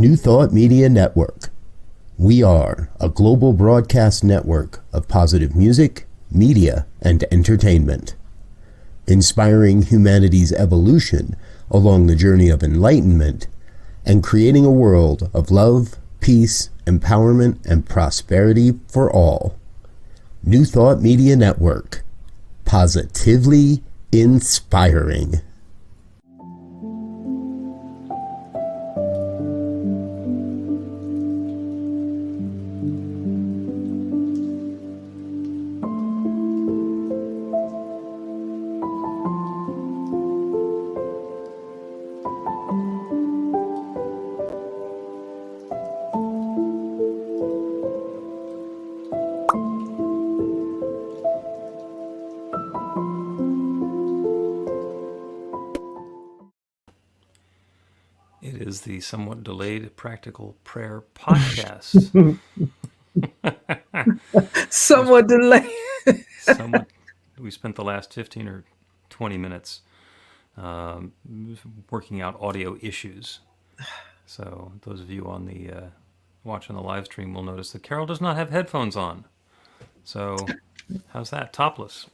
New Thought Media Network. We are a global broadcast network of positive music, media, and entertainment, inspiring humanity's evolution along the journey of enlightenment and creating a world of love, peace, empowerment, and prosperity for all. New Thought Media Network. Positively inspiring. It is the somewhat delayed Practical Prayer podcast. Somewhat delayed. We spent the last 15 or 20 minutes working out audio issues. So those of you on the watching the live stream will notice that Carol does not have headphones on. So how's that? Topless.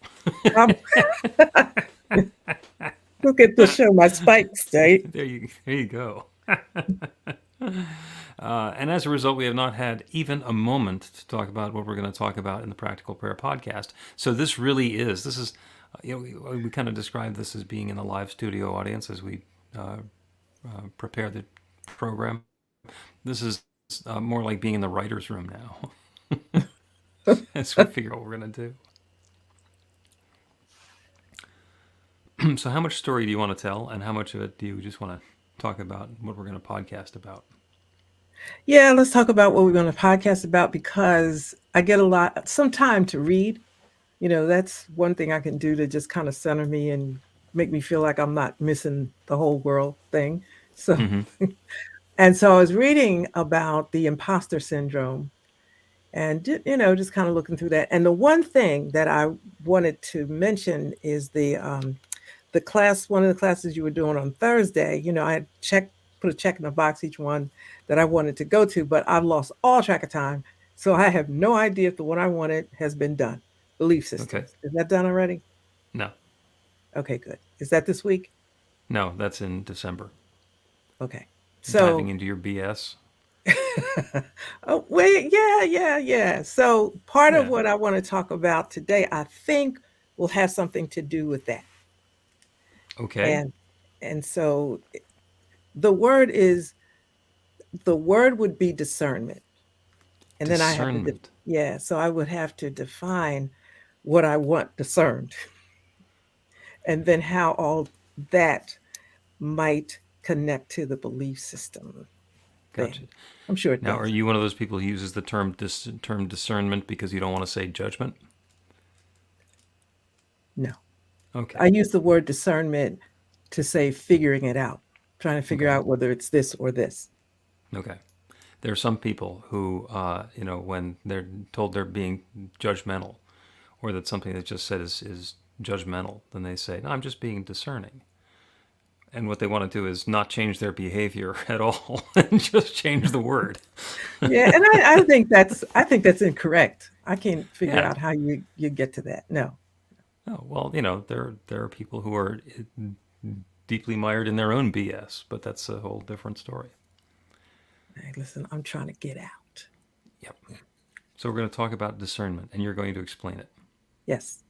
Look at the show, my spikes, right? There you go. And as a result, we have not had even a moment to talk about what we're going to talk about in the Practical Prayer podcast. So this is, we kind of describe this as being in the live studio audience as we prepare the program. This is more like being in the writer's room now as we figure out what we're going to do. So how much story do you want to tell, and how much of it do you just want to talk about what we're going to podcast about? Yeah, let's talk about what we're going to podcast about, because I get some time to read. You know, that's one thing I can do to just kind of center me and make me feel like I'm not missing the whole world thing. So, and so I was reading about the imposter syndrome and, just kind of looking through that. And the one thing that I wanted to mention is the class, one of the classes you were doing on Thursday. I had put a check in the box each one that I wanted to go to, but I've lost all track of time. So I have no idea if the one I wanted has been done. Belief systems. Okay. Is that done already? No. Okay, good. Is that this week? No, that's in December. Okay. So diving into your BS. Oh, wait, yeah. So part of what I want to talk about today, I think, will have something to do with that. Okay. And so the word would be discernment. And then I have so I would have to define what I want discerned. And then how all that might connect to the belief system. Gotcha. I'm sure it does. Now, are you one of those people who uses the term discernment because you don't want to say judgment? No. Okay. I use the word discernment to say figuring it out, trying to figure out whether it's this or this. Okay. There are some people who, when they're told they're being judgmental, or that something that's just said is judgmental, then they say, no, I'm just being discerning. And what they want to do is not change their behavior at all and just change the word. Yeah, and I think that's incorrect. I can't figure out how you get to that. No. Oh, well, there are people who are deeply mired in their own BS, but that's a whole different story. Hey, listen, I'm trying to get out. Yep. So we're going to talk about discernment, and you're going to explain it. Yes.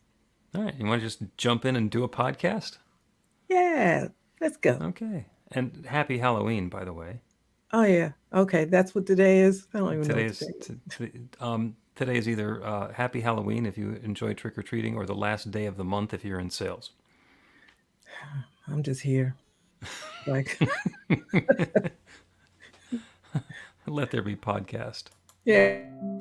All right. You want to just jump in and do a podcast? Yeah, let's go. Okay. And happy Halloween, by the way. Oh, yeah. Okay, that's what today is? I don't even know what today is. Today is either Happy Halloween if you enjoy trick-or-treating, or the last day of the month if you're in sales. I'm just here. Like, let there be podcast. Yeah.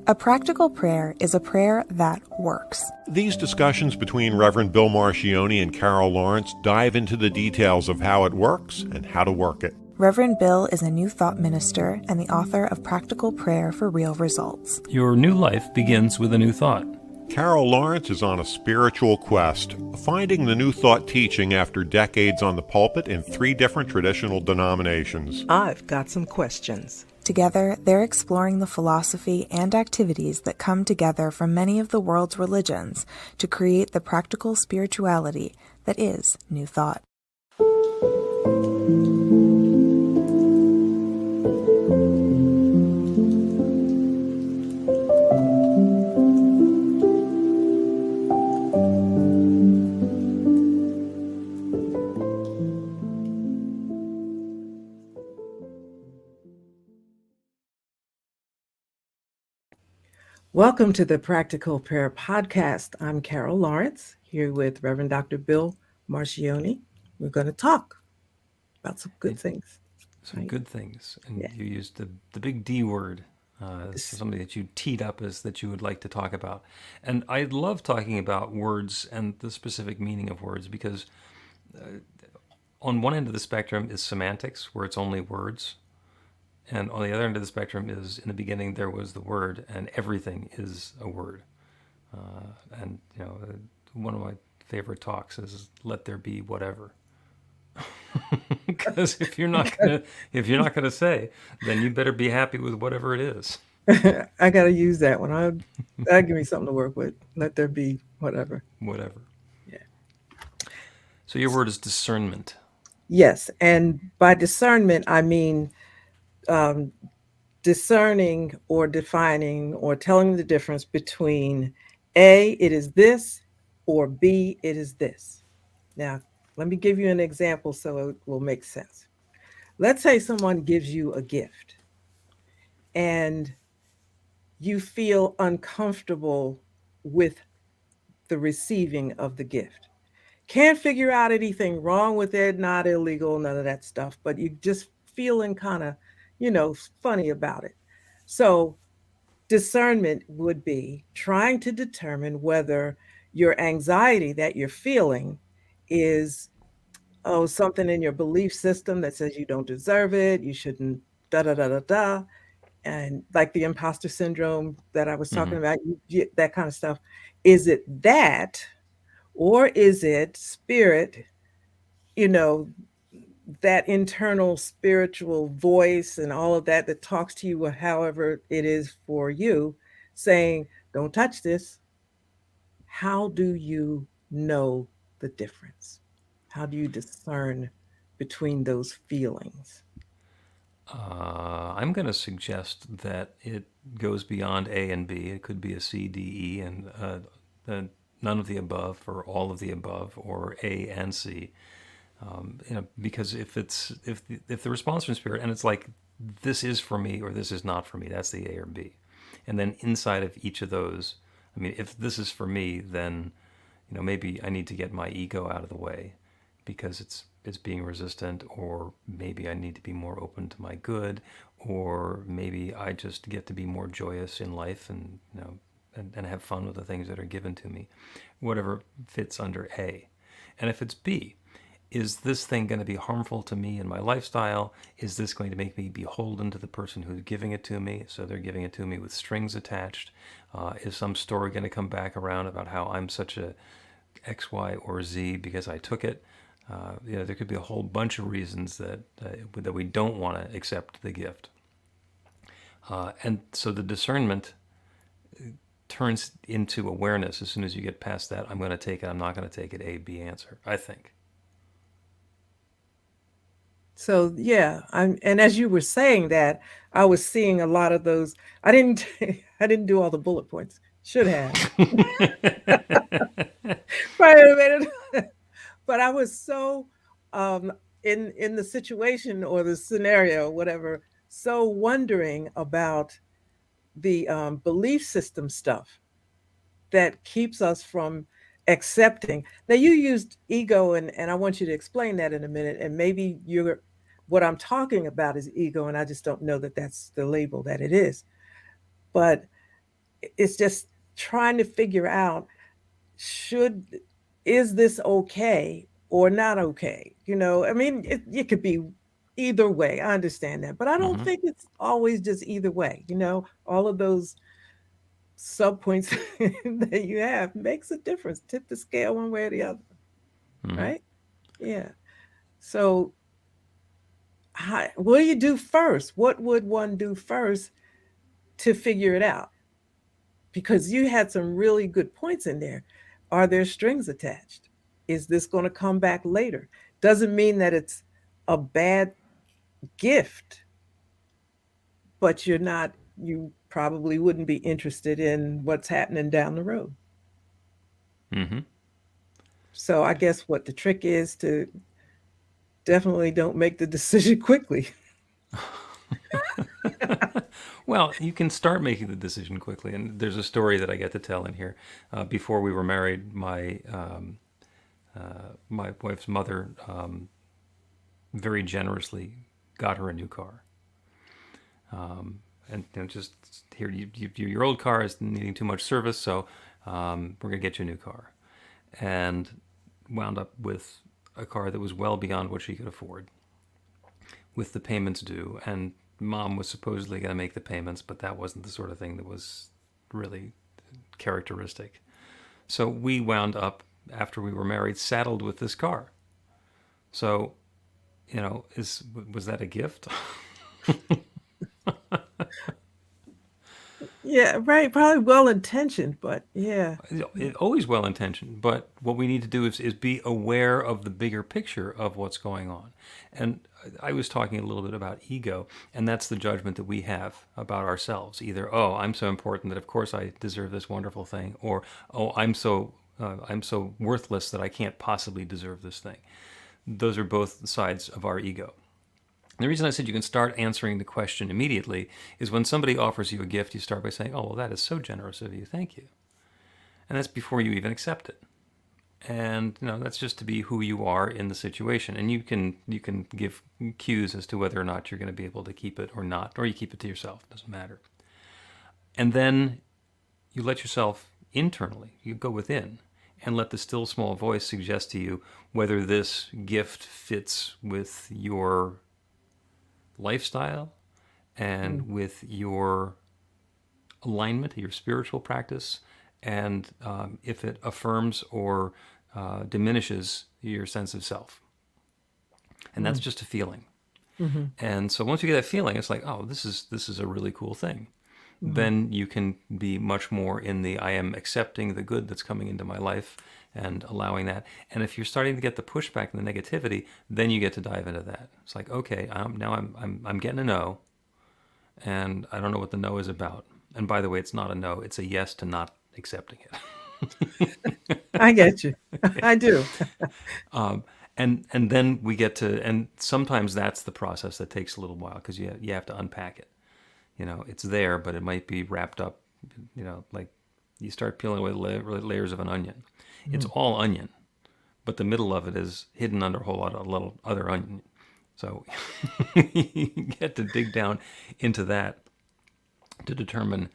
A practical prayer is a prayer that works. These discussions between Reverend Bill Marchiony and Carol Lawrence dive into the details of how it works and how to work it. Reverend Bill is a New Thought minister and the author of Practical Prayer for Real Results. Your new life begins with a new thought. Carol Lawrence is on a spiritual quest, finding the New Thought teaching after decades on the pulpit in 3 different traditional denominations. I've got some questions. Together, they're exploring the philosophy and activities that come together from many of the world's religions to create the practical spirituality that is New Thought. Welcome to the Practical Prayer Podcast. I'm Carol Lawrence, here with Reverend Dr. Bill Marchiony. We're going to talk about some good things. Some Right. good things. And Yeah. you used the big D word, something that you teed up as that you would like to talk about. And I love talking about words and the specific meaning of words because on one end of the spectrum is semantics, where it's only words. And on the other end of the spectrum is, in the beginning, there was the word, and everything is a word. And one of my favorite talks is "Let there be whatever," because if you're not gonna say, then you better be happy with whatever it is. I got to use that one. That'll give me something to work with. Let there be whatever. Whatever. Yeah. So your word is discernment. Yes. And by discernment, I mean discerning or defining or telling the difference between A, it is this, or B, it is this. Now, let me give you an example so it will make sense. Let's say someone gives you a gift and you feel uncomfortable with the receiving of the gift. Can't figure out anything wrong with it, not illegal, none of that stuff, but you just feeling kind of, funny about it. So discernment would be trying to determine whether your anxiety that you're feeling is something in your belief system that says you don't deserve it, you shouldn't, da da da da da, and like the imposter syndrome that I was talking about, that kind of stuff. Is it that, or is it spirit? You know, that internal spiritual voice and all of that that talks to you, however it is for you, saying, "Don't touch this." How do you know the difference? How do you discern between those feelings? I'm going to suggest that it goes beyond A and B. It could be a C, D, E, and none of the above, or all of the above, or A and C. Because if the response from spirit, and it's like, this is for me or this is not for me, that's the A or B. And then inside of each of those, I mean, if this is for me, then maybe I need to get my ego out of the way because it's being resistant, or maybe I need to be more open to my good, or maybe I just get to be more joyous in life and and have fun with the things that are given to me, whatever fits under A. And if it's B, is this thing going to be harmful to me and my lifestyle? Is this going to make me beholden to the person who's giving it to me? So they're giving it to me with strings attached. Is some story going to come back around about how I'm such a X, Y, or Z because I took it? There could be a whole bunch of reasons that we don't want to accept the gift. And so the discernment turns into awareness as soon as you get past that. I'm going to take it, I'm not going to take it, A, B answer, I think. So yeah, and as you were saying that, I was seeing a lot of those. I didn't I didn't do all the bullet points. Should have. Probably made it. But I was so in the situation or the scenario, whatever, so wondering about the belief system stuff that keeps us from accepting. Now you used ego, and I want you to explain that in a minute. And maybe what I'm talking about is ego, and I just don't know that that's the label that it is. But it's just trying to figure out, is this okay or not okay? I mean, it could be either way. I understand that, but I don't think it's always just either way. All of those sub points that you have makes a difference. Tip the scale one way or the other, Mm-hmm. right? Yeah. So, what do you do first? What would one do first to figure it out? Because you had some really good points in there. Are there strings attached? Is this going to come back later? Doesn't mean that it's a bad gift, but you probably wouldn't be interested in what's happening down the road. Mm-hmm. So I guess what the trick is to definitely don't make the decision quickly. Well, you can start making the decision quickly, and there's a story that I get to tell in here. Before we were married, my wife's mother very generously got her a new car. And just here, your old car is needing too much service, so we're gonna get you a new car, and wound up with a car that was well beyond what she could afford, with the payments due, and mom was supposedly going to make the payments, but that wasn't the sort of thing that was really characteristic. So we wound up, after we were married, saddled with this car. So, was that a gift? Yeah, right. Probably well intentioned, but yeah. Always well intentioned, but what we need to do is be aware of the bigger picture of what's going on. And I was talking a little bit about ego, and that's the judgment that we have about ourselves. Either, oh, I'm so important that of course I deserve this wonderful thing, or oh, I'm so worthless that I can't possibly deserve this thing. Those are both sides of our ego. The reason I said you can start answering the question immediately is when somebody offers you a gift, you start by saying, oh, well, that is so generous of you. Thank you. And that's before you even accept it. And that's just to be who you are in the situation. And you can give cues as to whether or not you're going to be able to keep it or not, or you keep it to yourself. It doesn't matter. And then you let yourself internally, you go within, and let the still small voice suggest to you whether this gift fits with your lifestyle and with your alignment, your spiritual practice, and if it affirms or diminishes your sense of self. And that's just a feeling. Mm-hmm. And so once you get that feeling, it's like, oh, this is a really cool thing. Mm-hmm. Then you can be much more in the I am accepting the good that's coming into my life and allowing that. And if you're starting to get the pushback and the negativity, then you get to dive into that. It's like, okay, now I'm getting a no, and I don't know what the no is about. And by the way, it's not a no; it's a yes to not accepting it. I get you. I do. And then we get to, and sometimes that's the process that takes a little while because you have to unpack it. It's there, but it might be wrapped up. Like you start peeling away layers of an onion. It's all onion, but the middle of it is hidden under a whole lot of little other onion. So you get to dig down into that to determine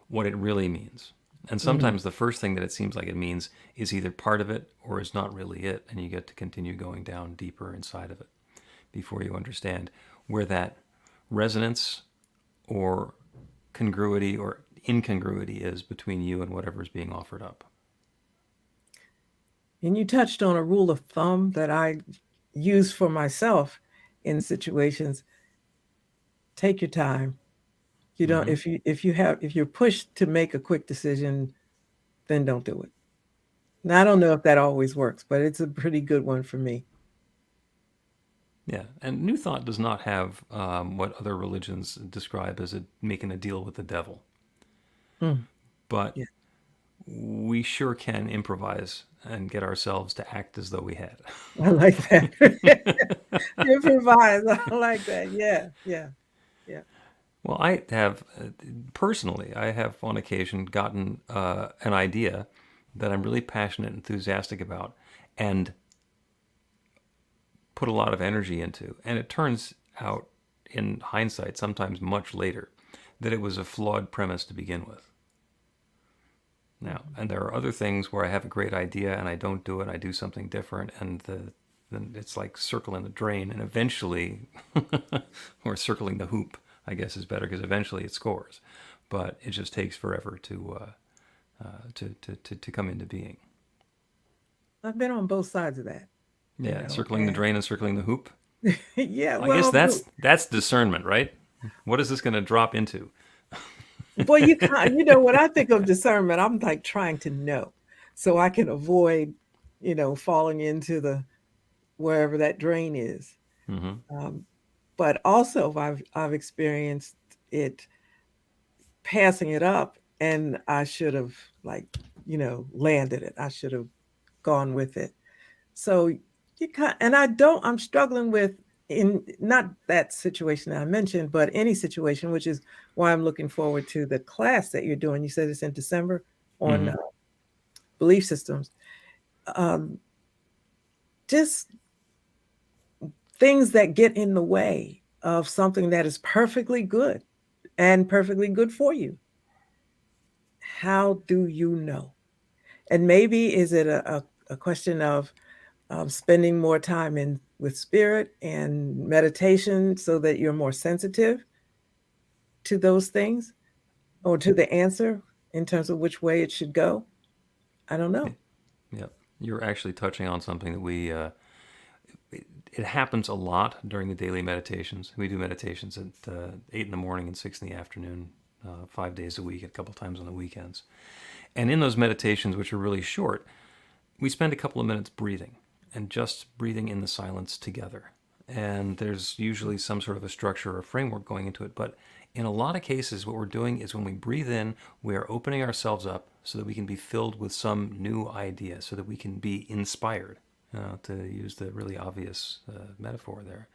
what it really means. And sometimes the first thing that it seems like it means is either part of it or is not really it, and you get to continue going down deeper inside of it before you understand where that resonance or congruity or incongruity is between you and whatever is being offered up. And you touched on a rule of thumb that I use for myself in situations. Take your time. You don't if you're pushed to make a quick decision, then don't do it. Now I don't know if that always works, but it's a pretty good one for me. Yeah, and New Thought does not have what other religions describe as making a deal with the devil. But Yeah. we sure can improvise and get ourselves to act as though we had. I like that. Improvise. I like that. Yeah. Well, I have, personally, I have on occasion gotten an idea that I'm really passionate and enthusiastic about and put a lot of energy into. And it turns out, in hindsight, sometimes much later, that it was a flawed premise to begin with. Now, and there are other things where I have a great idea and I don't do it, I do something different, and then it's like circling the drain, and eventually, or circling the hoop, I guess is better, because eventually it scores. but it just takes forever to come into being. I've been on both sides of that. Yeah, circling the drain and circling the hoop. Yeah, I guess that's discernment, right? What is this going to drop into? well, when I think of discernment, I'm like trying to know so I can avoid, falling into the wherever that drain is. Mm-hmm. But also I've experienced it passing it up, and I should have landed it. I should have gone with it. So I'm struggling with, in not that situation that I mentioned, but any situation, which is why I'm looking forward to the class that you're doing. You said it's in December on Mm-hmm. Belief systems. Just things that get in the way of something that is perfectly good and perfectly good for you. How do you know? And maybe is it a question of spending more time with spirit and meditation so that you're more sensitive to those things or to the answer in terms of which way it should go? I don't know. Yeah, you're actually touching on something that it happens a lot during the daily meditations. We do meditations at 8 in the morning and 6 in the afternoon, 5 days a week, a couple times on the weekends. And in those meditations, which are really short, we spend a couple of minutes breathing and just breathing in the silence together. And there's usually some sort of a structure or framework going into it. But in a lot of cases, what we're doing is when we breathe in, we are opening ourselves up so that we can be filled with some new idea, so that we can be inspired, to use the really obvious metaphor there.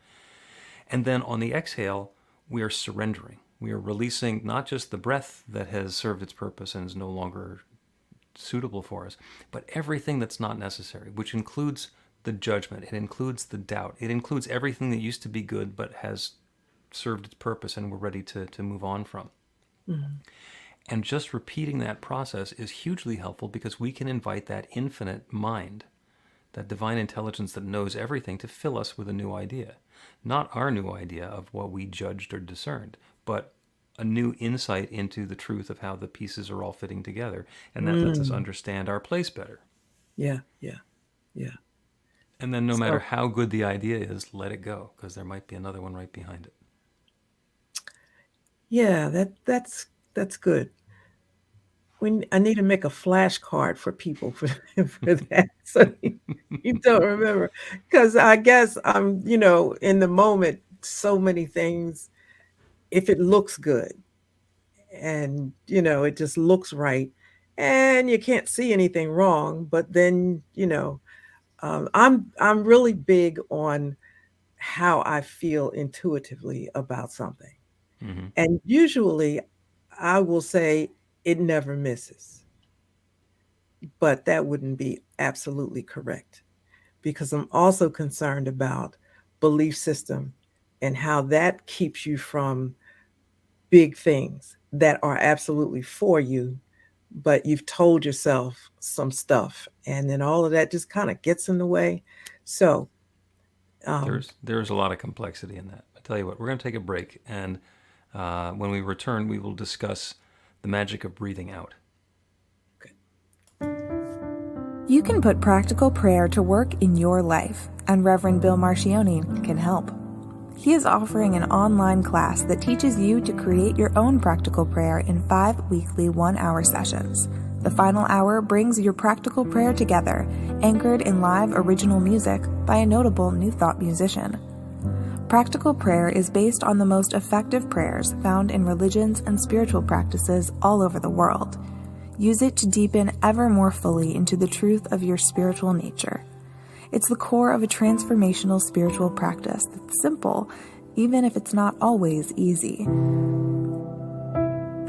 And then on the exhale, we are surrendering. We are releasing not just the breath that has served its purpose and is no longer suitable for us, but everything that's not necessary, which includes the judgment, it includes the doubt, it includes everything that used to be good but has served its purpose and we're ready to move on from. Mm-hmm. And just repeating that process is hugely helpful because we can invite that infinite mind, that divine intelligence that knows everything, to fill us with a new idea. Not our new idea of what we judged or discerned, but a new insight into the truth of how the pieces are all fitting together. And that lets us understand our place better. Yeah. And then no matter how good the idea is, let it go, because there might be another one right behind it. Yeah, that's good. I need to make a flashcard for people for that, so you don't remember. Because I guess I'm, in the moment, so many things, if it looks good and, it just looks right and you can't see anything wrong, but then, I'm really big on how I feel intuitively about something. Mm-hmm. And usually I will say it never misses. But that wouldn't be absolutely correct because I'm also concerned about belief system and how that keeps you from big things that are absolutely for you, but you've told yourself some stuff and then all of that just kind of gets in the way. So there's a lot of complexity in that. I tell you what, we're going to take a break, and when we return, we will discuss the magic of breathing out. You can put practical prayer to work in your life, and Reverend Bill Marchiony can help. He is offering an online class that teaches you to create your own practical prayer in 5 weekly 1-hour sessions. The final hour brings your practical prayer together, anchored in live original music by a notable New Thought musician. Practical prayer is based on the most effective prayers found in religions and spiritual practices all over the world. Use it to deepen ever more fully into the truth of your spiritual nature. It's the core of a transformational spiritual practice that's simple, even if it's not always easy.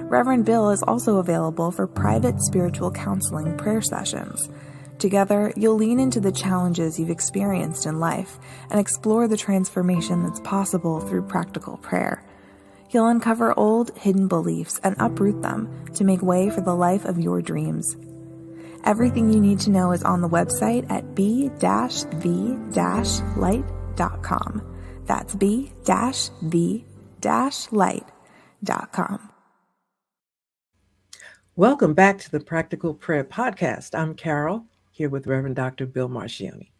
Reverend Bill is also available for private spiritual counseling prayer sessions. Together, you'll lean into the challenges you've experienced in life and explore the transformation that's possible through practical prayer. You'll uncover old, hidden beliefs and uproot them to make way for the life of your dreams. Everything you need to know is on the website at b-v-light.com. That's b-v-light.com. Welcome back to the Practical Prayer Podcast. I'm Carol, here with Reverend Dr. Bill Marchiony.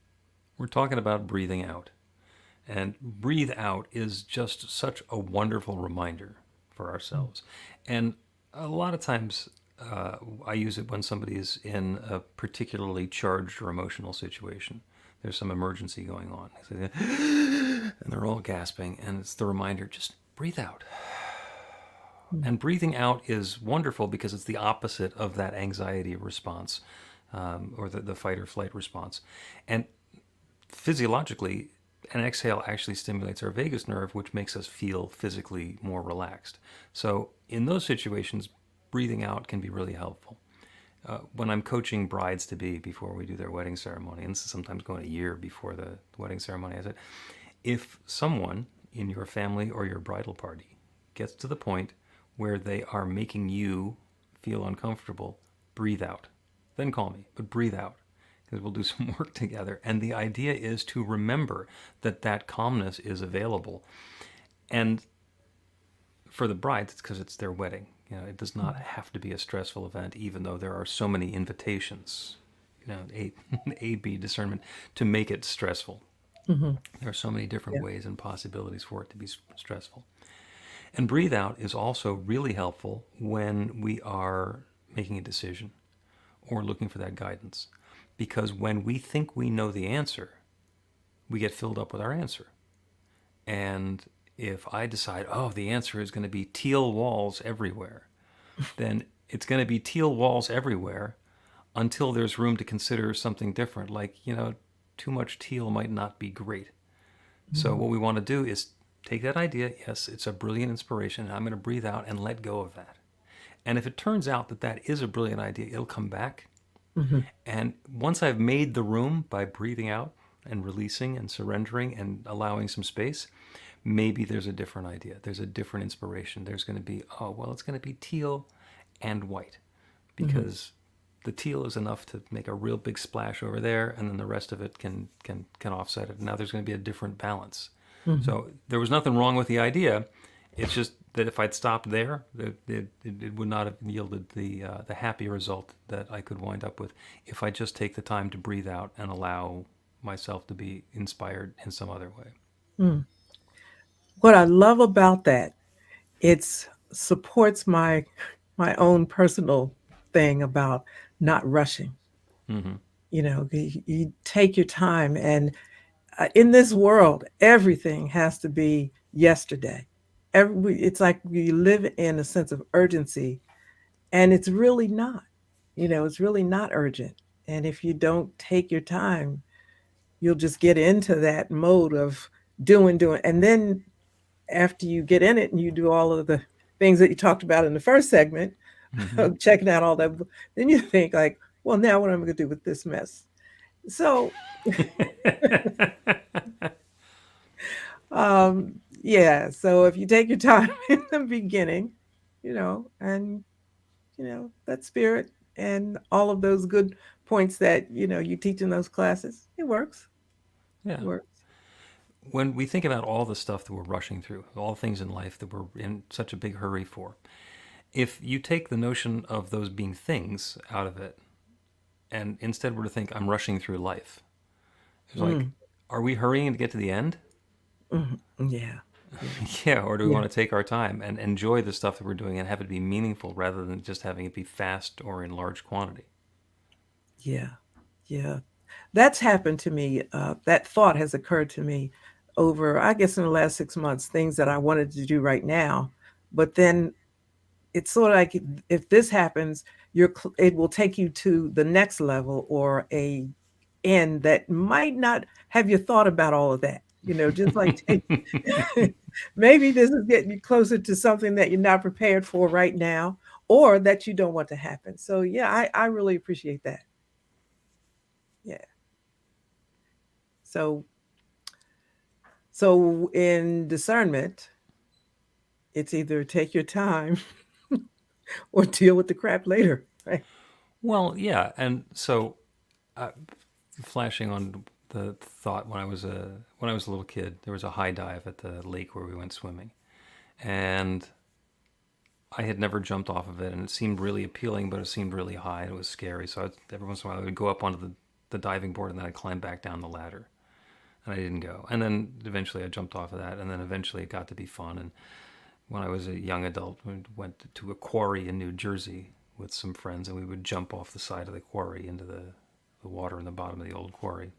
We're talking about breathing out. And breathe out is just such a wonderful reminder for ourselves. And a lot of times I use it when somebody is in a particularly charged or emotional situation. There's some emergency going on. And they're all gasping. And it's the reminder, just breathe out. And breathing out is wonderful because it's the opposite of that anxiety response or the fight or flight response. And physiologically, an exhale actually stimulates our vagus nerve, which makes us feel physically more relaxed. So in those situations, breathing out can be really helpful. When I'm coaching brides-to-be before we do their wedding ceremony, and this is sometimes going a year before the wedding ceremony, I said, if someone in your family or your bridal party gets to the point where they are making you feel uncomfortable, breathe out. Then call me, but breathe out, because we'll do some work together. And the idea is to remember that that calmness is available. And for the brides, it's because it's their wedding. You know, it does not have to be a stressful event, even though there are so many invitations, A, B discernment, to make it stressful. Mm-hmm. There are so many different ways and possibilities for it to be stressful. And breathe out is also really helpful when we are making a decision or looking for that guidance. Because when we think we know the answer, we get filled up with our answer. And if I decide, the answer is going to be teal walls everywhere, then it's going to be teal walls everywhere until there's room to consider something different. Like, too much teal might not be great. Mm-hmm. So what we want to do is take that idea, yes, it's a brilliant inspiration, and I'm going to breathe out and let go of that. And if it turns out that that is a brilliant idea, it'll come back. Mm-hmm. And once I've made the room by breathing out and releasing and surrendering and allowing some space, maybe there's a different idea. There's a different inspiration. There's going to be, it's going to be teal and white, because the teal is enough to make a real big splash over there, and then the rest of it can offset it. Now there's going to be a different balance. Mm-hmm. So there was nothing wrong with the idea. It's just that if I'd stopped there, it would not have yielded the happy result that I could wind up with if I just take the time to breathe out and allow myself to be inspired in some other way. Mm. What I love about that, it supports my own personal thing about not rushing. Mm-hmm. You take your time, and in this world, everything has to be yesterday. It's like we live in a sense of urgency, and it's really not. It's really not urgent. And if you don't take your time, you'll just get into that mode of doing. And then after you get in it and you do all of the things that you talked about in the first segment, mm-hmm. checking out all that, then you think like, well, now what am I going to do with this mess? So, so if you take your time in the beginning, and, that spirit and all of those good points that, you teach in those classes, it works. Yeah. It works. When we think about all the stuff that we're rushing through, all things in life that we're in such a big hurry for, if you take the notion of those being things out of it, and instead were to think, I'm rushing through life, it's like, are we hurrying to get to the end? Mm-hmm. Yeah. Yeah, or do we want to take our time and enjoy the stuff that we're doing and have it be meaningful rather than just having it be fast or in large quantity? Yeah. That's happened to me. That thought has occurred to me over, I guess, in the last 6 months, things that I wanted to do right now. But then it's sort of like, if this happens, it will take you to the next level or a end that might not have you thought about all of that. Just like maybe this is getting you closer to something that you're not prepared for right now, or that you don't want to happen. So yeah, I really appreciate that. Yeah. So in discernment, it's either take your time or deal with the crap later, right? Well, yeah, and so flashing on the thought, when I was a little kid, there was a high dive at the lake where we went swimming, and I had never jumped off of it, and it seemed really appealing, but it seemed really high, and it was scary. So every once in a while, I would go up onto the diving board, and then I'd climb back down the ladder. And I didn't go. And then eventually I jumped off of that, and then eventually it got to be fun. And when I was a young adult, we went to a quarry in New Jersey with some friends, and we would jump off the side of the quarry into the water in the bottom of the old quarry.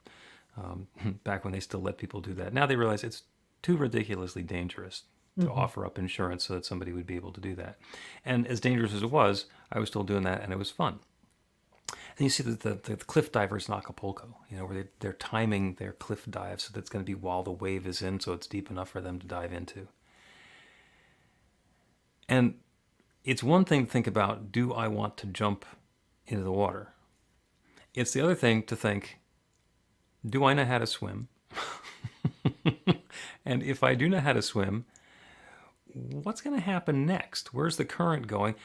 Back when they still let people do that. Now they realize it's too ridiculously dangerous to offer up insurance so that somebody would be able to do that. And as dangerous as it was, I was still doing that, and it was fun. And you see the cliff divers in Acapulco, where they're timing their cliff dive so that it's going to be while the wave is in, so it's deep enough for them to dive into. And it's one thing to think about, do I want to jump into the water? It's the other thing to think, do I know how to swim? And if I do know how to swim, what's going to happen next? Where's the current going?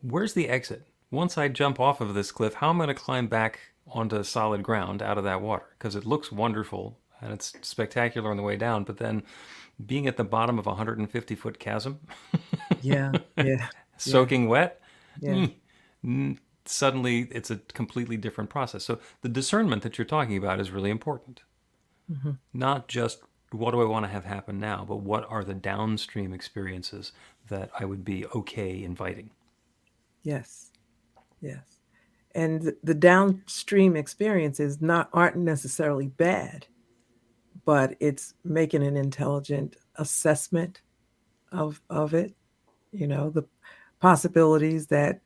Where's the exit? Once I jump off of this cliff, how am I going to climb back onto solid ground out of that water? Because it looks wonderful and it's spectacular on the way down, but then being at the bottom of a 150-foot chasm, Yeah, yeah, soaking wet, yeah. suddenly it's a completely different process. So the discernment that you're talking about is really important. Not just what do I want to have happen now, but what are the downstream experiences that I would be okay inviting? Yes, yes. And the downstream experiences aren't necessarily bad, but it's making an intelligent assessment of it, the possibilities that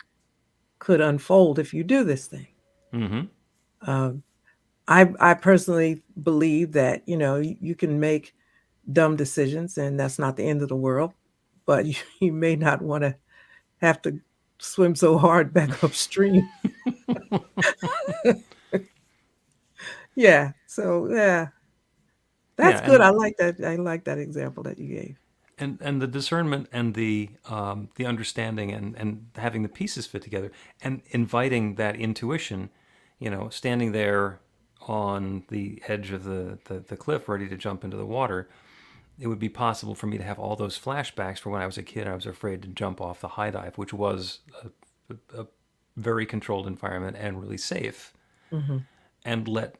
could unfold if you do this thing. Mm-hmm. Um, I personally believe that, you can make dumb decisions and that's not the end of the world, but you may not want to have to swim so hard back upstream. Yeah. So yeah, that's Yeah, good. I like that. I like that example that you gave. and the discernment and the understanding and having the pieces fit together and inviting that intuition, standing there on the edge of the cliff ready to jump into the water, it would be possible for me to have all those flashbacks for when I was a kid. I was afraid to jump off the high dive, which was a very controlled environment and really safe, Hmm. and let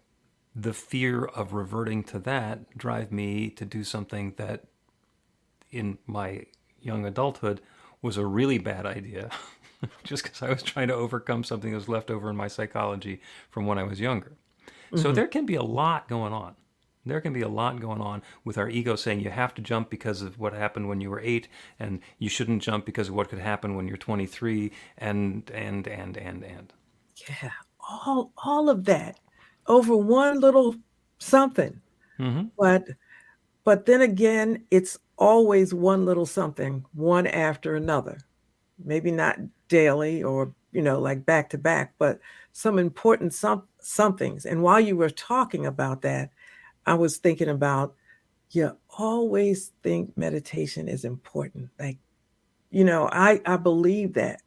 the fear of reverting to that drive me to do something that in my young adulthood was a really bad idea just because I was trying to overcome something that was left over in my psychology from when I was younger. So Hmm. there can be a lot going on. There can be a lot going on with our ego saying you have to jump because of what happened when you were 8, and you shouldn't jump because of what could happen when you're 23, and. Yeah. All of that over one little something. Mm-hmm. But then again, it's always one little something, one after another. Maybe not daily or, like back to back, but some important somethings. And while you were talking about that, I was thinking about, you always think meditation is important. Like, I believe that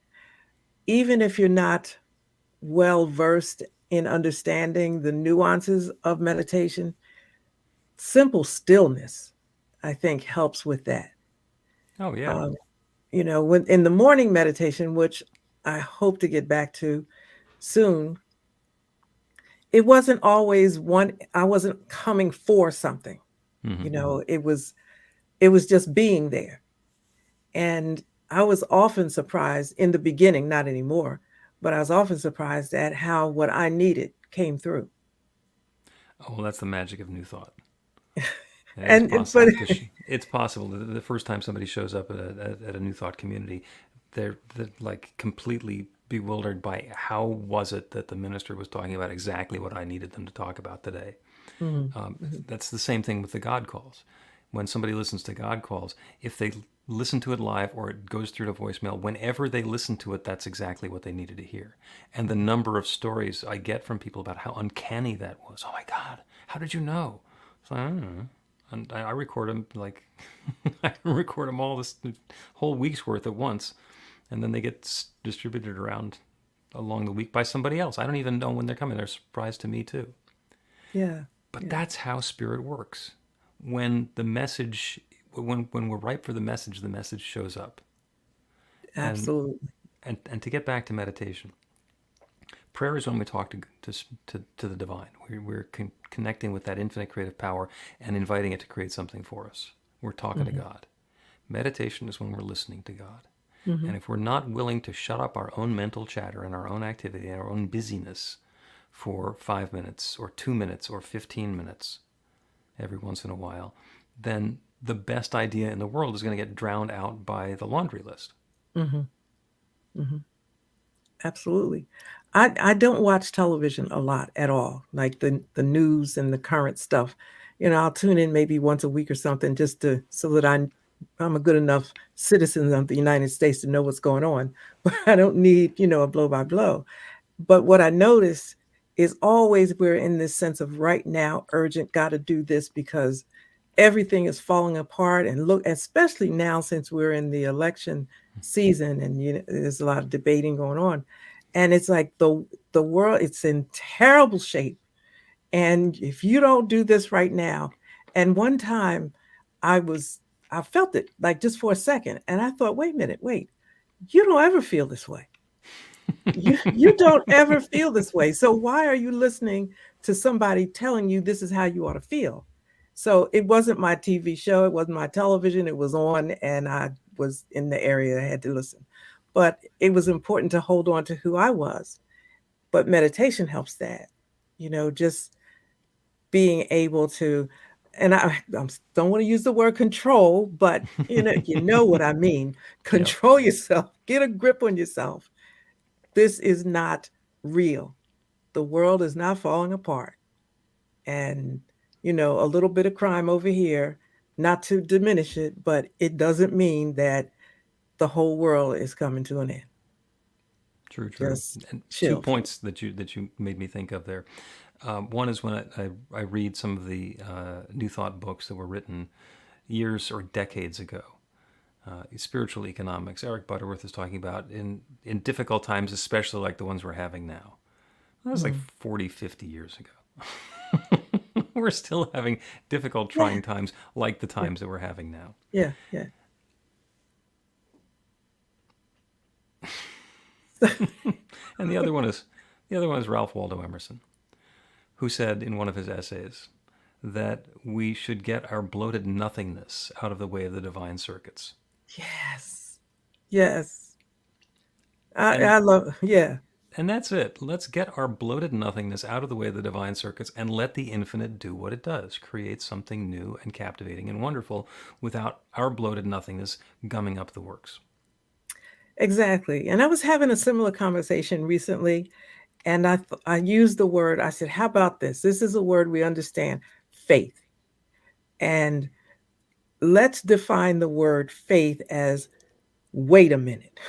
even if you're not well versed in understanding the nuances of meditation, simple stillness, I think, helps with that. Oh, yeah. Um, when in the morning meditation, which I hope to get back to soon, it wasn't always I wasn't coming for something. Mm-hmm. It was just being there. And I was often surprised in the beginning, not anymore, but I was often surprised at how what I needed came through. Oh, well, that's the magic of New Thought. It is But possible because it's possible that the first time somebody shows up at a New Thought community, they're like completely bewildered by how was it that the minister was talking about exactly what I needed them to talk about today. Mhm, Um, mhm. that's the same thing with the God calls. When somebody listens to God calls, if they listen to it live or it goes through to voicemail, whenever they listen to it, that's exactly what they needed to hear. And the number of stories I get from people about how uncanny that was. Oh my God, how did you know? So I don't know. And I record them like I record them all this whole week's worth at once, and then they get distributed around along the week by somebody else. I don't even know when they're coming. They're a surprise to me too. Yeah, But yeah. that's how spirit works. When the message, when we're ripe for the message shows up. And Absolutely. and to get back to meditation, prayer is when we talk to the divine. We're connecting with that infinite creative power and inviting it to create something for us. We're talking to God. Meditation is when we're listening to God. And if we're not willing to shut up our own mental chatter and our own activity and our own busyness for 5 minutes or 2 minutes or 15 minutes every once in a while, then the best idea in the world is going to get drowned out by the laundry list. Absolutely. I don't watch television a lot at all, like the news and the current stuff. I'll tune in maybe once a week or something just to so that I'm a good enough citizen of the United States to know what's going on. But I don't need, a blow by blow. But what I notice is always we're in this sense of right now, urgent, got to do this because everything is falling apart. And look, especially now since we're in the election season and there's a lot of debating going on. And it's like the world, it's in terrible shape. And if you don't do this right now, and one time I felt it like just for a second. And I thought, wait a minute, you don't ever feel this way. You don't ever feel this way. So why are you listening to somebody telling you this is how you ought to feel? So it wasn't my TV show. It wasn't my television. It was on and I was in the area. I had to listen. But it was important to hold on to who I was. But meditation helps that, just being able to, and I don't want to use the word control, but you know what I mean. Control yourself, get a grip on yourself. This is not real. The world is not falling apart. And, a little bit of crime over here, not to diminish it, but it doesn't mean that the whole world is coming to an end. True. Just And chill. 2 points that you made me think of there. One is when I read some of the New Thought books that were written years or decades ago. Spiritual economics. Eric Butterworth is talking about in difficult times, especially like the ones we're having now. That was like 40, 50 years ago. We're still having difficult, trying times like the times that we're having now. Yeah. And the other one is Ralph Waldo Emerson, who said in one of his essays that we should get our bloated nothingness out of the way of the divine circuits. Yes. I love, yeah. And that's it. Let's get our bloated nothingness out of the way of the divine circuits and let the infinite do what it does, create something new and captivating and wonderful without our bloated nothingness gumming up the works. Exactly. And I was having a similar conversation recently, and I used the word, I said, how about this? This is a word we understand, faith. And let's define the word faith as, wait a minute.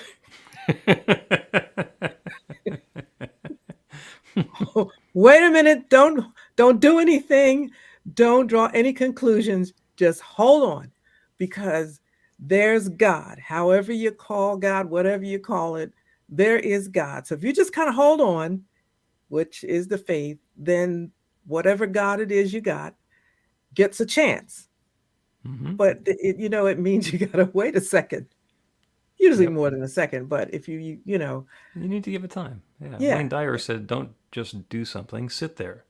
Wait a minute. Don't do anything. Don't draw any conclusions. Just hold on, because there's God. However you call God, whatever you call it, there is God. So if you just kind of hold on, which is the faith, then whatever God it is you got gets a chance. But it means you got to wait a second. Usually more than a second, but if you need to give it time. Yeah. Wayne Dyer said, don't just do something, sit there.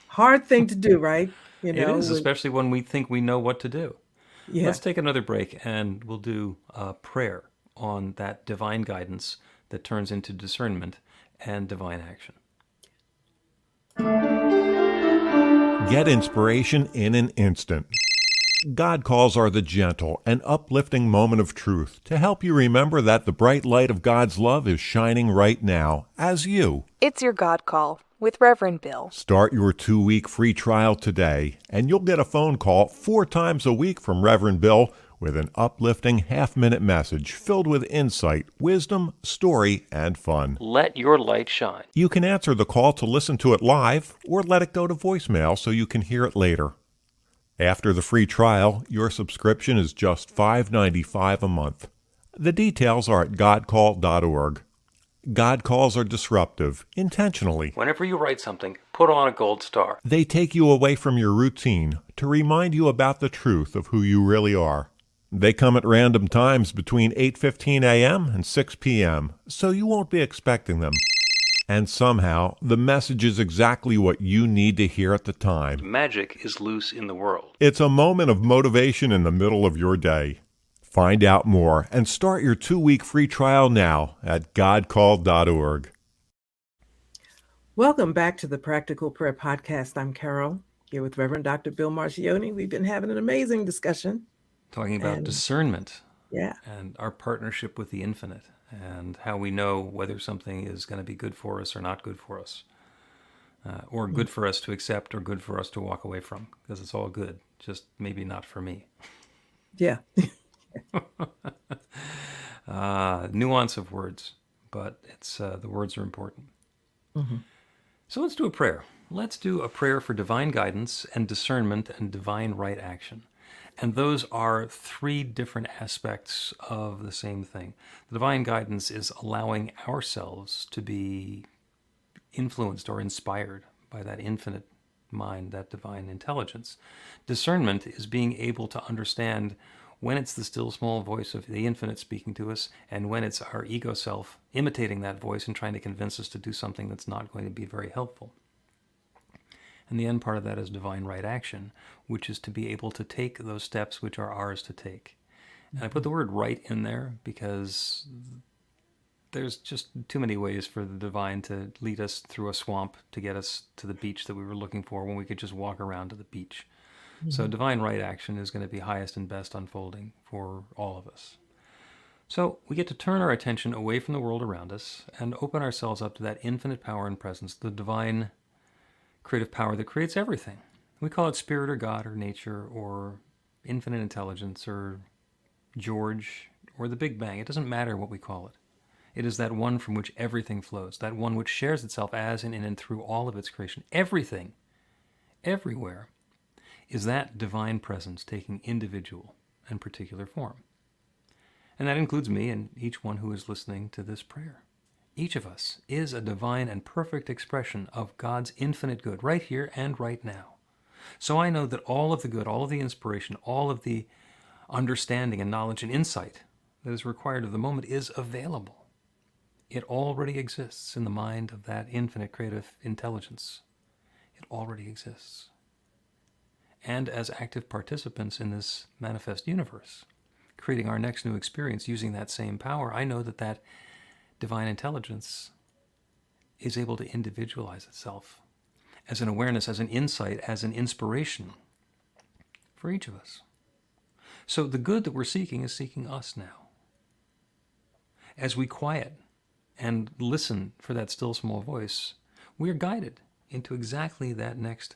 Hard thing to do, right? It is, especially when we think we know what to do. Yeah. Let's take another break and we'll do a prayer on that divine guidance that turns into discernment and divine action. Get inspiration in an instant. God calls are the gentle and uplifting moment of truth to help you remember that the bright light of God's love is shining right now as you. It's your God Call with Reverend Bill. Start your 2-week free trial today, and you'll get a phone call 4 times a week from Reverend Bill with an uplifting half-minute message filled with insight, wisdom, story, and fun. Let your light shine. You can answer the call to listen to it live or let it go to voicemail so you can hear it later. After the free trial, your subscription is just $5.95 a month. The details are at godcall.org. God calls are disruptive, intentionally. Whenever you write something, put on a gold star. They take you away from your routine to remind you about the truth of who you really are. They come at random times between 8:15 a.m. and 6 p.m., so you won't be expecting them. And somehow, the message is exactly what you need to hear at the time. Magic is loose in the world. It's a moment of motivation in the middle of your day. Find out more and start your 2-week free trial now at godcalled.org. Welcome back to the Practical Prayer Podcast. I'm Carol, here with Reverend Dr. Bill Marchiony. We've been having an amazing discussion. Talking about And- discernment Yeah. and our partnership with the infinite and how we know whether something is going to be good for us or not good for us, or good for us to accept or good for us to walk away from, because it's all good, just maybe not for me. Yeah. Nuance of words, but it's the words are important. So let's do a prayer. Let's do a prayer for divine guidance and discernment and divine right action. And those are three different aspects of the same thing. The divine guidance is allowing ourselves to be influenced or inspired by that infinite mind, that divine intelligence. Discernment is being able to understand when it's the still small voice of the infinite speaking to us, and when it's our ego self imitating that voice and trying to convince us to do something that's not going to be very helpful. And the end part of that is divine right action, which is to be able to take those steps which are ours to take. And I put the word right in there because there's just too many ways for the divine to lead us through a swamp to get us to the beach that we were looking for when we could just walk around to the beach. So divine right action is going to be highest and best unfolding for all of us. So we get to turn our attention away from the world around us and open ourselves up to that infinite power and presence, the divine creative power that creates everything. We call it spirit or God or nature or infinite intelligence or George or the Big Bang. It doesn't matter what we call it. It is that one from which everything flows, that one which shares itself as in and through all of its creation. Everything, everywhere, is that divine presence taking individual and particular form. And that includes me and each one who is listening to this prayer. Each of us is a divine and perfect expression of God's infinite good right here and right now. So I know that all of the good, all of the inspiration, all of the understanding and knowledge and insight that is required of the moment is available. It already exists in the mind of that infinite creative intelligence. It already exists. And as active participants in this manifest universe, creating our next new experience using that same power, I know that that divine intelligence is able to individualize itself as an awareness, as an insight, as an inspiration for each of us. So the good that we're seeking is seeking us now. As we quiet and listen for that still small voice, we are guided into exactly that next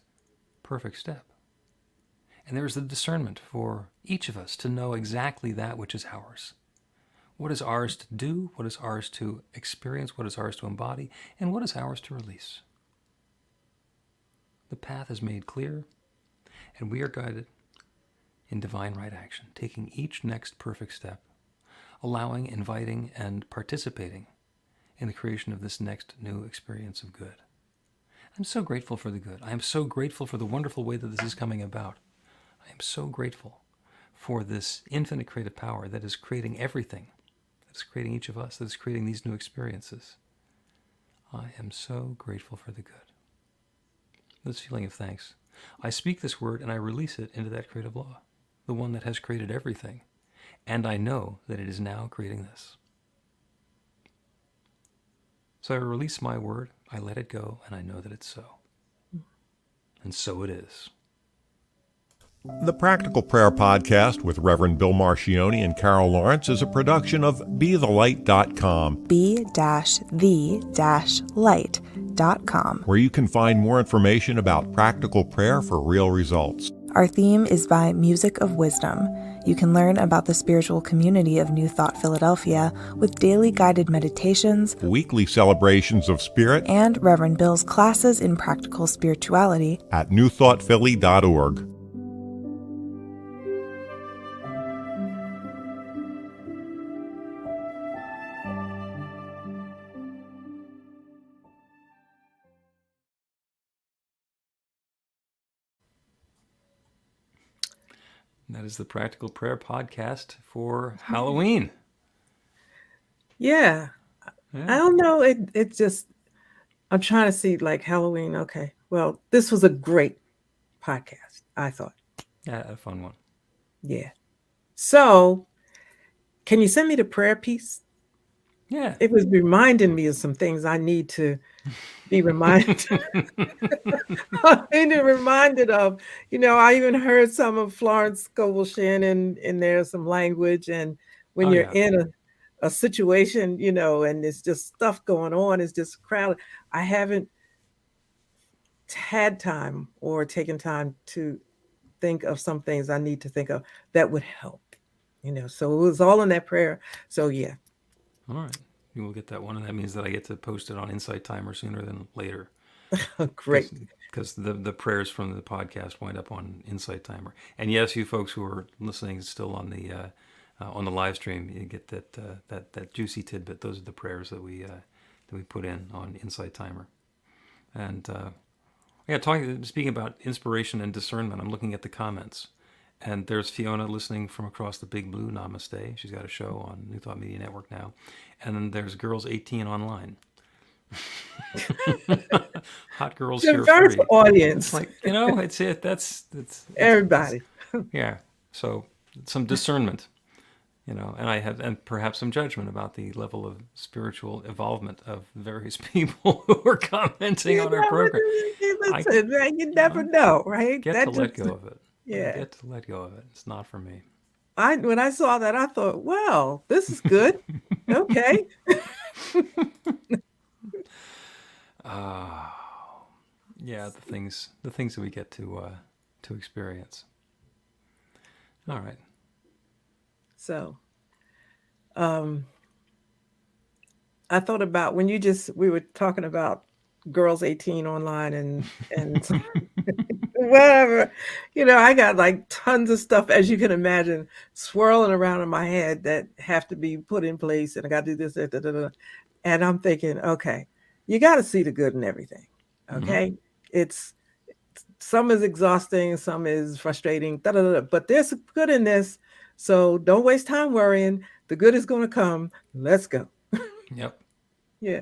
perfect step. And there is the discernment for each of us to know exactly that which is ours. What is ours to do, what is ours to experience, what is ours to embody, and what is ours to release. The path is made clear, and we are guided in divine right action, taking each next perfect step, allowing, inviting, and participating in the creation of this next new experience of good. I'm so grateful for the good. I am so grateful for the wonderful way that this is coming about. I am so grateful for this infinite creative power that is creating everything, that is creating each of us, that is creating these new experiences. I am so grateful for the good. This feeling of thanks. I speak this word and I release it into that creative law, the one that has created everything. And I know that it is now creating this. So I release my word, I let it go, and I know that it's so. And so it is. The Practical Prayer Podcast with Reverend Bill Marchiony and Carol Lawrence is a production of BeTheLight.com, be-the-light.com. where you can find more information about practical prayer for real results. Our theme is by Music of Wisdom. You can learn about the spiritual community of New Thought Philadelphia with daily guided meditations, Weekly celebrations of spirit and Reverend Bill's classes in practical spirituality at newthoughtphilly.org. That is the Practical Prayer Podcast for Halloween. Yeah. Yeah. I don't know. It just, I'm trying to see like Halloween. Okay. Well, this was a great podcast, I thought. Yeah, a fun one. Yeah. So can you send me the prayer piece? Yeah. It was reminding me of some things I need to be reminded. I need to be reminded of. I even heard some of Florence Scovel Shannon in there, some language. And when Oh, you're yeah. in a situation, and it's just stuff going on, it's just crowded. I haven't had time or taken time to think of some things I need to think of that would help. So it was all in that prayer. So yeah. All right. You will get that one, and that means that I get to post it on Insight Timer sooner than later. Great. Because the prayers from the podcast wind up on Insight Timer. And yes, you folks who are listening still on the live stream, you get that juicy tidbit. Those are the prayers that we put in on Insight Timer. And speaking about inspiration and discernment, I'm looking at the comments. And there's Fiona listening from across the big blue. Namaste. She's got a show on New Thought Media Network now. And then there's Girls 18 online. Hot girls here Diverse free. audience. It's like, that's Everybody. yeah. So some discernment, and perhaps some judgment about the level of spiritual involvement of various people who are commenting on our program. Listen, man, you never know, right? Get to let go of it. Yeah. Get to let go of it. It's not for me. When I saw that, I thought, well, this is good. Okay. Yeah, the things that we get to experience. All right. So, I thought about when we were talking about Girls 18 online and whatever, I got like tons of stuff, as you can imagine, swirling around in my head that have to be put in place, and I got to do this, and I'm thinking, okay, you got to see the good in everything. Okay. It's some is exhausting, some is frustrating, but there's good in this. So don't waste time worrying. The good is going to come. Let's go. Yep. Yeah.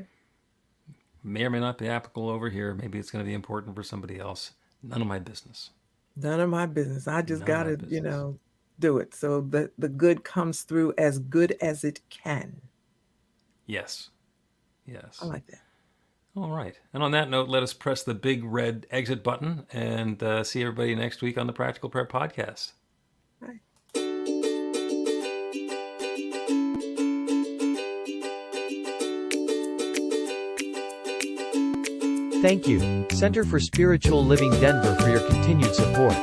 May or may not be applicable over here. Maybe it's going to be important for somebody else. None of my business. None of my business. I just got to, do it. So the good comes through as good as it can. Yes. Yes. I like that. All right. And on that note, let us press the big red exit button and see everybody next week on the Practical Prayer Podcast. Bye. Thank you, Center for Spiritual Living Denver, for your continued support.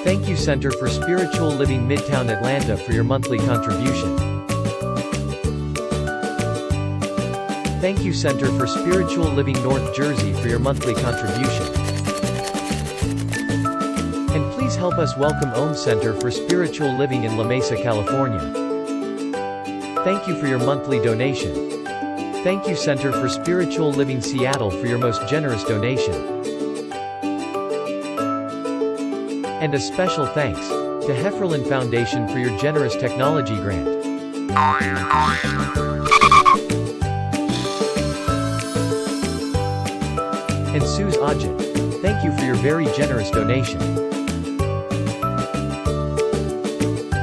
Thank you, Center for Spiritual Living Midtown Atlanta, for your monthly contribution. Thank you, Center for Spiritual Living North Jersey, for your monthly contribution. And please help us welcome Om Center for Spiritual Living in La Mesa, California. Thank you for your monthly donation. Thank you, Center for Spiritual Living Seattle, for your most generous donation. And a special thanks to Hefferlin Foundation for your generous technology grant. And Suze Ajit, thank you for your very generous donation.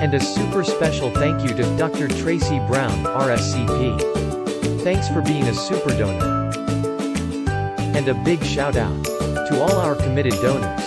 And a super special thank you to Dr. Tracy Brown, RSCP. Thanks for being a super donor. And a big shout out to all our committed donors.